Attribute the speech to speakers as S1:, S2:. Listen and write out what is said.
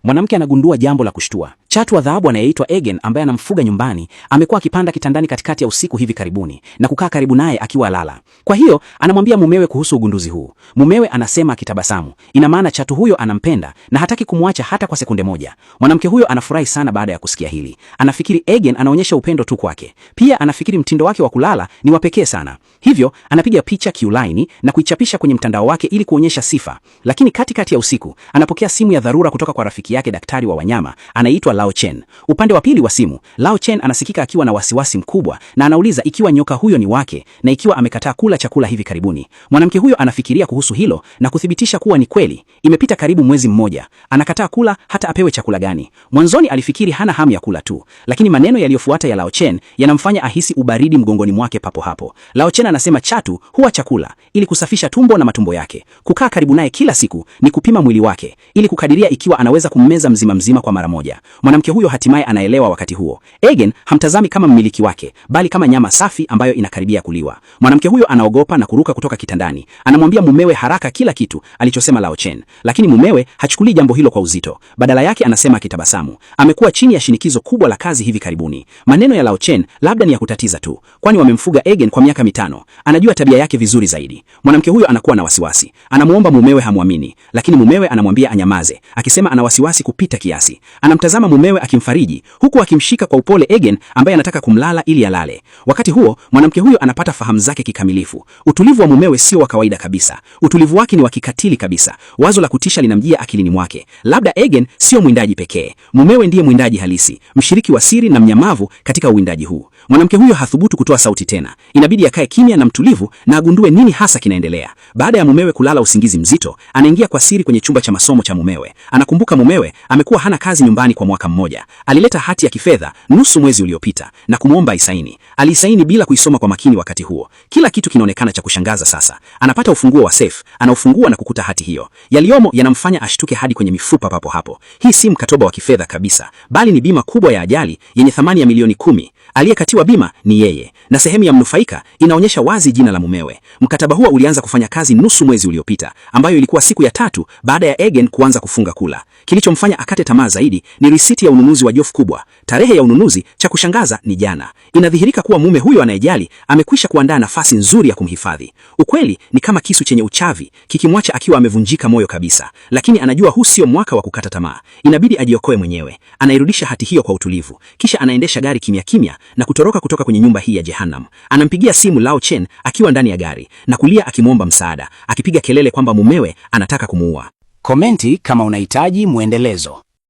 S1: Mwanamke anagundua jambo la kushtua. Chatu wa dhahabu anayeitwa Egen, ambaye anamfuga nyumbani, amekuwa akipanda kitandani katikati ya usiku hivi karibuni na kukaa karibu naye akiwa alala. Kwa hiyo anamwambia mumewe kuhusu ugunduzi huu. Mumewe anasema akitabasamu, ina maana chatu huyo anampenda na hataki kumwacha hata kwa sekunde moja. Mwanamke huyo anafurahi sana baada ya kusikia hili. Anafikiri Egen anaonyesha upendo tu kwake. Pia anafikiri mtindo wake wa kulala ni wa pekee sana. Hivyo anapiga picha kiulaini na kuichapisha kwenye mtandao wake ili kuonyesha sifa. Lakini katikati ya usiku anapokea simu ya dharura kutoka kwa rafiki yake daktari wa wanyama anaitwa Lao Chen. Upande wa pili wa simu, Lao Chen anasikika akiwa na wasiwasi mkubwa na anauliza ikiwa nyoka huyo ni wake na ikiwa amekataa kula chakula hivi karibuni. Mwanamke huyo anafikiria kuhusu hilo na kuthibitisha kuwa ni kweli. Imepita karibu mwezi mmoja, anakataa kula hata apewe chakula gani. Mwanzoni alifikiri hana hamu ya kula tu, lakini maneno yaliyofuata ya Lao Chen yanamfanya ahisi ubaridi mgongoni mwake papo hapo. Lao Chen anasema chatu huwa chakula ili kusafisha tumbo na matumbo yake. Kukaa karibu naye kila siku ni kupima mwili wake ili kukadiria ikiwa anaweza kummeza mzima kwa mara moja. Mwanamke huyo hatimaye anaelewa wakati huo. Egen hamtazami kama mmiliki wake, bali kama nyama safi ambayo inakaribia kuliwa. Mwanamke huyo anaogopa na kuruka kutoka kitandani. Anamwambia mumewe haraka kila kitu alichosema Lao Chen, lakini mumewe hachukuli jambo hilo kwa uzito. Badala yake anasema akitabasamu, amekuwa chini ya shinikizo kubwa la kazi hivi karibuni. Maneno ya Lao Chen labda ni ya kutatiza tu, kwani wamemfuga Egen kwa miaka 5. Anajua tabia yake vizuri zaidi. Mwanamke huyo anakuwa na wasiwasi. Anamuomba mumewe hamwamini, lakini mumewe anamwambia anyamaze, akisema ana wasiwasi kupita kiasi. Anamtazama mumewe akimfariji, huku akimshika kwa upole Egen ambaye anataka kumlala ili alale. Wakati huo, mwanamke huyo anapata fahamu zake kikamilifu. Utulivu wa mumewe sio wa kawaida kabisa. Utulivu wake ni wa kikatili kabisa. Wazo la kutisha linamjia akilini mwake. Labda Egen sio mwindaji pekee. Mumewe ndiye mwindaji halisi, mshiriki wa siri na mnyamavu katika uwindaji huu. Mwanamke huyo hathubutu kutoa sauti tena. Inabidi akae kimya na mtulivu na agundue nini hasa kinaendelea. Baada ya mumewe kulala usingizi mzito, anaingia kwa siri kwenye chumba cha masomo cha mumewe. Anakumbuka mumewe amekuwa hana kazi nyumbani kwa mwaka mmoja. Alileta hati ya kifedha nusu mwezi uliopita na kumwomba aisaini. Aliisaini bila kuisoma kwa makini wakati huo. Kila kitu kinaonekana cha kushangaza sasa. Anapata ufunguo wa safe, anaufungua na kukuta hati hiyo. Yaliyomo yanamfanya ashtuke hadi kwenye mifupa papo hapo. Hii si mkataba wa kifedha kabisa, bali ni bima kubwa ya ajali yenye thamani ya milioni 10. Aliyekatiwa bima ni yeye, na sehemu ya mnufaika inaonyesha wazi jina la mumewe. Mkataba huo ulianza kufanya kazi nusu mwezi uliopita, ambayo ilikuwa siku ya 3 baada ya Egen kuanza kufunga kula. Kilichomfanya akate tamaa zaidi ni risiti ya ununuzi wa jofu kubwa. Tarehe ya ununuzi, cha kushangaza, ni jana. Inadhihirika kuwa mume huyo anayejali amekwisha kuandaa nafasi nzuri ya kumhifadhi. Ukweli ni kama kisu chenye uchavi, kikimwacha akiwa amevunjika moyo kabisa. Lakini anajua huu sio mwaka wa kukata tamaa. Inabidi ajiokoe mwenyewe. Anairudisha hati hiyo kwa utulivu, kisha anaendesha gari kimya kimya na kutoroka kutoka kwenye nyumba hii ya Jehannam. Anampigia simu Lao Chen akiwa ndani ya gari na kulia akimwomba msaada, akipiga kelele kwamba mumewe anataka kumuua.
S2: Komenti kama unahitaji muendelezo.